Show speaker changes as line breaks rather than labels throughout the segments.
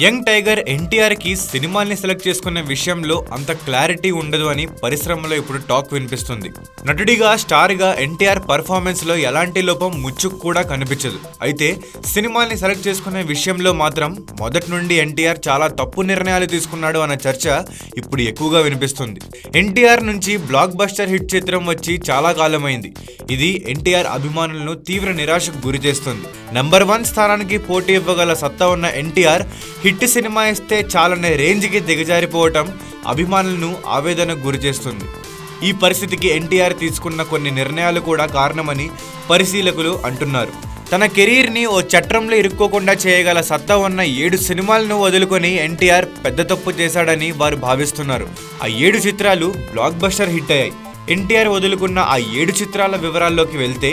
Young tiger NTR కి సినిమాల్ని select చేసుకునే విషయంలో అంత క్లారిటీ ఉండదు అని పరిశ్రమలో ఇప్పుడు టాక్ వినిపిస్తుంది. నటుడిగా స్టార్ గా ఎన్టీఆర్ పర్ఫార్మెన్స్ లో ఎలాంటి లోపం ముచ్చుకు కూడా కనిపించదు. అయితే సినిమాల్ని సెలెక్ట్ చేసుకునే విషయంలో మాత్రం మొదటి నుండి ఎన్టీఆర్ చాలా తప్పు నిర్ణయాలు తీసుకున్నాడు అన్న చర్చ ఇప్పుడు ఎక్కువగా వినిపిస్తుంది. ఎన్టీఆర్ నుంచి బ్లాక్ బస్టర్ హిట్ చిత్రం వచ్చి చాలా కాలమైంది. ఇది ఎన్టీఆర్ అభిమానులను తీవ్ర నిరాశకు గురి చేస్తుంది. నంబర్ 1 స్థానానికి పోటీ ఇవ్వగల సత్తా ఉన్న ఎన్టీఆర్ హిట్ సినిమా ఇస్తే చాలనే రేంజ్కి దిగజారిపోవటం అభిమానులను ఆవేదనకు గురి చేస్తుంది. ఈ పరిస్థితికి ఎన్టీఆర్ తీసుకున్న కొన్ని నిర్ణయాలు కూడా కారణమని పరిశీలకులు అంటున్నారు. తన కెరీర్ని ఓ చట్రంలో ఇరుక్కోకుండా చేయగల సత్తా ఉన్న 7 సినిమాలను వదులుకొని ఎన్టీఆర్ పెద్ద తప్పు చేశాడని వారు భావిస్తున్నారు. ఆ 7 చిత్రాలు బ్లాక్ బస్టర్ హిట్ అయ్యాయి. ఎన్టీఆర్ వదులుకున్న ఆ 7 చిత్రాల వివరాల్లోకి వెళ్తే,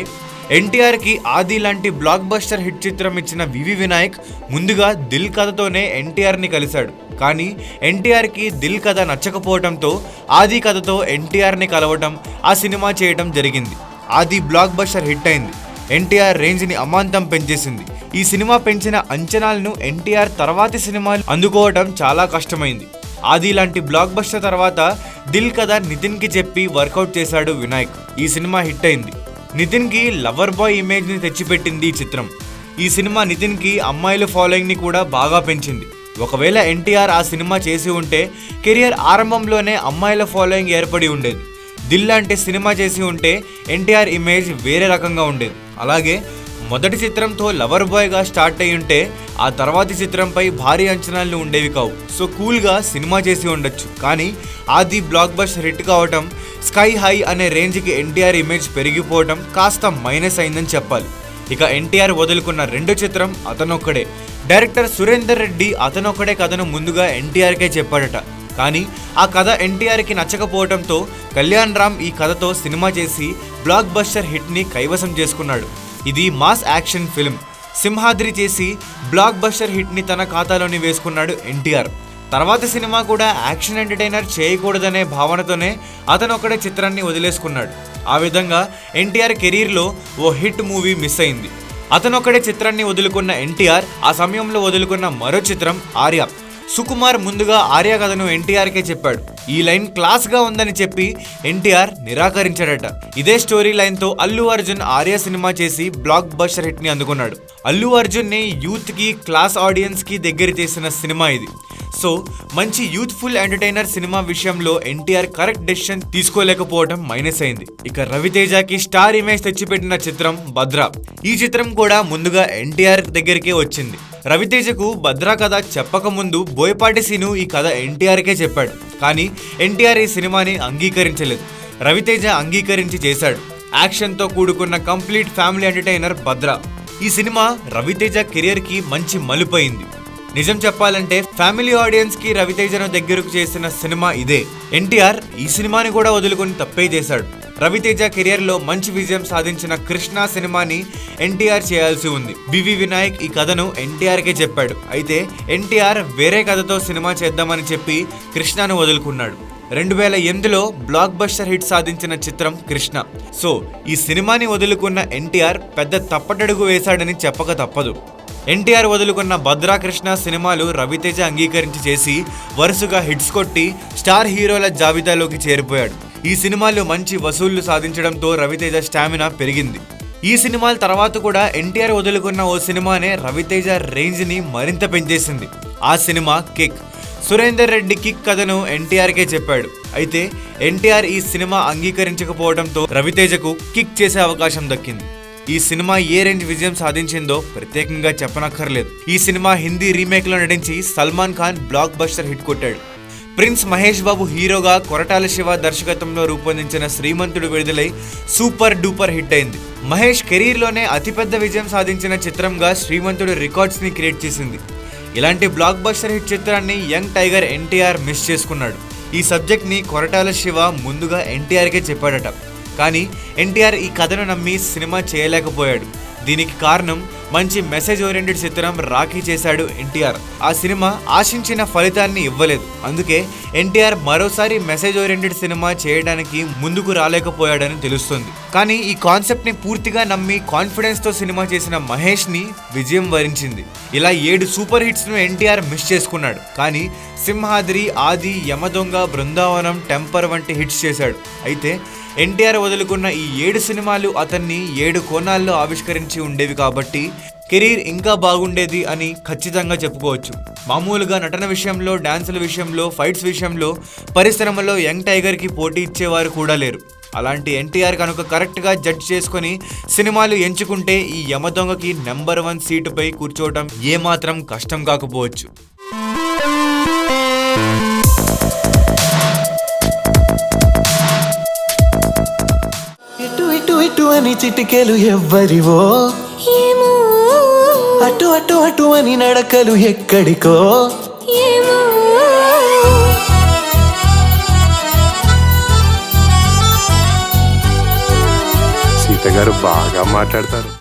ఎన్టీఆర్ కి ఆది లాంటి బ్లాక్ బస్టర్ హిట్ చిత్రం ఇచ్చిన వివి వినాయక్ ముందుగా దిల్ కథతోనే ఎన్టీఆర్ ని కలిశాడు. కానీ ఎన్టీఆర్ కి దిల్ కథ నచ్చకపోవడంతో ఆది కథతో ఎన్టీఆర్ ని కలవటం, ఆ సినిమా చేయటం జరిగింది. ఆది బ్లాక్ బస్టర్ హిట్ అయింది. ఎన్టీఆర్ రేంజ్ ని అమాంతం పెంచేసింది. ఈ సినిమా పెంచిన అంచనాలను ఎన్టీఆర్ తర్వాతి సినిమాలు అందుకోవటం చాలా కష్టమైంది. ఆది లాంటి బ్లాక్ బస్టర్ తర్వాత దిల్ కథ నితిన్ కి చెప్పి వర్కౌట్ చేశాడు వినాయక్. ఈ సినిమా హిట్ అయింది. నితిన్ కి లవర్ బాయ్ ఇమేజ్ ని తెచ్చిపెట్టింది ఈ చిత్రం. ఈ సినిమా నితిన్ కి అమ్మాయిల ఫాలోయింగ్ ని కూడా బాగా పెంచింది. ఒకవేళ ఎన్టీఆర్ ఆ సినిమా చేసి ఉంటే కెరియర్ ఆరంభంలోనే అమ్మాయిల ఫాలోయింగ్ ఏర్పడి ఉండేది. దిల్ లాంటి సినిమా చేసి ఉంటే ఎన్టీఆర్ ఇమేజ్ వేరే రకంగా ఉండేది. అలాగే మొదటి చిత్రంతో లవర్ బాయ్ గా స్టార్ట్ అయి ఉంటే ఆ తర్వాతి చిత్రంపై భారీ అంచనాలు ఉండేవి కావు. సో కూల్ గా సినిమా చేసి ఉండొచ్చు. కానీ ఆది బ్లాక్ బస్టర్ హిట్ కావటం, స్కై హై అనే రేంజ్కి ఎన్టీఆర్ ఇమేజ్ పెరిగిపోవటం కాస్త మైనస్ అయిందని చెప్పాలి. ఇక ఎన్టీఆర్ వదులుకున్న 2 చిత్రం అతనొక్కడే. డైరెక్టర్ సురేందర్ రెడ్డి అతనొక్కడే కథను ముందుగా ఎన్టీఆర్కే చెప్పాడట. కానీ ఆ కథ ఎన్టీఆర్కి నచ్చకపోవడంతో కళ్యాణ్ రామ్ ఈ కథతో సినిమా చేసి బ్లాక్ బస్టర్ హిట్ ని కైవసం చేసుకున్నాడు. ఇది మాస్ యాక్షన్ ఫిల్మ్. సింహాద్రి చేసి బ్లాక్ బస్టర్ హిట్ ని తన ఖాతాలోని వేసుకున్నాడు ఎన్టీఆర్. తర్వాత సినిమా కూడా యాక్షన్ ఎంటర్టైనర్ చేయకూడదనే భావనతోనే అతను ఒక్కడే చిత్రాన్ని వదిలేసుకున్నాడు. ఆ విధంగా ఎన్టీఆర్ కెరీర్లో ఓ హిట్ మూవీ మిస్ అయింది. అతనొక్కడే చిత్రాన్ని వదులుకున్న ఎన్టీఆర్ ఆ సమయంలో వదులుకున్న మరో చిత్రం ఆర్య. సుకుమార్ ముందుగా ఆర్య కథను ఎన్టీఆర్కే చెప్పాడు. ఈ లైన్ క్లాస్ గా ఉందని చెప్పి ఎన్టీఆర్ నిరాకరించాడట. ఇదే స్టోరీ లైన్ తో అల్లు అర్జున్ ఆర్య సినిమా చేసి బ్లాక్ బస్టర్ హిట్ ని అందుకున్నాడు. అల్లు అర్జున్ ని యూత్ కి, క్లాస్ ఆడియన్స్ కి దగ్గర చేసిన సినిమా ఇది. సో మంచి యూత్ఫుల్ ఎంటర్టైనర్ సినిమా విషయంలో ఎన్టీఆర్ కరెక్ట్ డెసిషన్ తీసుకోలేకపోవడం మైనస్ అయింది. ఇక రవితేజకి స్టార్ ఇమేజ్ తెచ్చిపెట్టిన చిత్రం భద్ర. ఈ చిత్రం కూడా ముందుగా ఎన్టీఆర్ దగ్గరికే వచ్చింది. రవితేజకు భద్ర కథ చెప్పక ముందు బోయపాటి సీను ఈ కథ ఎన్టీఆర్కే చెప్పాడు. కానీ ఎన్టీఆర్ ఈ సినిమాని అంగీకరించలేదు. రవితేజ అంగీకరించి చేశాడు. యాక్షన్తో కూడుకున్న కంప్లీట్ ఫ్యామిలీ ఎంటర్టైనర్ భద్ర. ఈ సినిమా రవితేజ కెరియర్ కి మంచి మలుపైంది. నిజం చెప్పాలంటే ఫ్యామిలీ ఆడియన్స్ కి రవితేజను దగ్గరకు చేసిన సినిమా ఇదే. ఎన్టీఆర్ ఈ సినిమాని కూడా వదులుకొని తప్పే చేశాడు. రవితేజ కెరియర్ లో మంచి విజయం సాధించిన కృష్ణ సినిమాని ఎన్టీఆర్ చేయాల్సి ఉంది. వివి వినాయక్ ఈ కథను ఎన్టీఆర్ కే చెప్పాడు. అయితే ఎన్టీఆర్ వేరే కథతో సినిమా చేద్దామని చెప్పి కృష్ణను వదులుకున్నాడు. 2008లో బ్లాక్ బస్టర్ హిట్ సాధించిన చిత్రం కృష్ణ. సో ఈ సినిమాని వదులుకున్న ఎన్టీఆర్ పెద్ద తప్పటడుగు వేశాడని చెప్పక తప్పదు. ఎన్టీఆర్ వదులుకున్న భద్రా కృష్ణ సినిమాలు రవితేజ అంగీకరించి చేసి వరుసగా హిట్స్ కొట్టి స్టార్ హీరోల జాబితాలోకి చేరిపోయాడు. ఈ సినిమాలు మంచి వసూళ్లు సాధించడంతో రవితేజ స్టామినా పెరిగింది. ఈ సినిమాల తర్వాత కూడా ఎన్టీఆర్ వదులుకున్న ఓ సినిమానే రవితేజ రేంజ్ ని మరింత పెంచేసింది. ఆ cinema kick. Surender Reddy kick కథను ఎన్టీఆర్కే చెప్పాడు. అయితే ఎన్టీఆర్ ఈ సినిమా అంగీకరించకపోవడంతో రవితేజకు కిక్ చేసే అవకాశం దక్కింది. ఈ సినిమా ఏ రేంజ్ విజయం సాధించిందో ప్రత్యేకంగా చెప్పనక్కర్లేదు. ఈ సినిమా హిందీ రీమేక్ లో నటించి Salman Khan block buster hit కొట్టాడు. ప్రిన్స్ మహేష్ బాబు హీరోగా కొరటాల శివ దర్శకత్వంలో రూపొందించిన శ్రీమంతుడు విడుదలై సూపర్ డూపర్ హిట్ అయింది. మహేష్ కెరీర్ లోనే అతిపెద్ద విజయం సాధించిన చిత్రంగా శ్రీమంతుడు రికార్డ్స్ ని క్రియేట్ చేసింది. ఇలాంటి బ్లాక్ బస్టర్ హిట్ చిత్రాన్ని యంగ్ టైగర్ ఎన్టీఆర్ మిస్ చేసుకున్నాడు. ఈ సబ్జెక్ట్ ని కొరటాల శివ ముందుగా ఎన్టీఆర్కే చెప్పాడట. కానీ ఎన్టీఆర్ ఈ కథను నమ్మి సినిమా చేయలేకపోయాడు. దీనికి కారణం మంచి మెసేజ్ ఓరియంటెడ్ చిత్రం రాఖీ చేశాడు ఎన్టీఆర్. ఆ సినిమా ఆశించిన ఫలితాన్ని ఇవ్వలేదు. అందుకే ఎన్టీఆర్ మరోసారి మెసేజ్ ఓరియంటెడ్ సినిమా చేయడానికి ముందుకు రాలేకపోయాడని తెలుస్తుంది. కానీ ఈ కాన్సెప్ట్ ని పూర్తిగా నమ్మి కాన్ఫిడెన్స్ తో సినిమా చేసిన మహేష్ ని విజయం వరించింది. ఇలా 7 సూపర్ హిట్స్ ను ఎన్టీఆర్ మిస్ చేసుకున్నాడు. కానీ సింహాద్రి, ఆది, యమదొంగ, బృందావనం, టెంపర్ వంటి హిట్స్ చేశాడు. అయితే ఎన్టీఆర్ వదులుకున్న ఈ 7 సినిమాలు అతన్ని 7 కోణాల్లో ఆవిష్కరించి ఉండేవి కాబట్టి కెరీర్ ఇంకా బాగుండేది అని ఖచ్చితంగా చెప్పుకోవచ్చు. మామూలుగా నటన విషయంలో, డాన్సుల విషయంలో, ఫైట్స్ విషయంలో పరిశ్రమలో యంగ్ టైగర్ కి పోటీ ఇచ్చేవారు కూడా లేరు. అలాంటి ఎన్టీఆర్ కనుక కరెక్ట్గా జడ్జ్ చేసుకుని సినిమాలు ఎంచుకుంటే ఈ యమదొంగకి నెంబర్ 1 సీటుపై కూర్చోవటం ఏమాత్రం కష్టం కాకపోవచ్చు.
ఇటు అని చిటికెలు ఎవ్వరివో, అటు అటు అటు అని నడకలు ఎక్కడికో.
సీత గారు బాగా మాట్లాడతారు.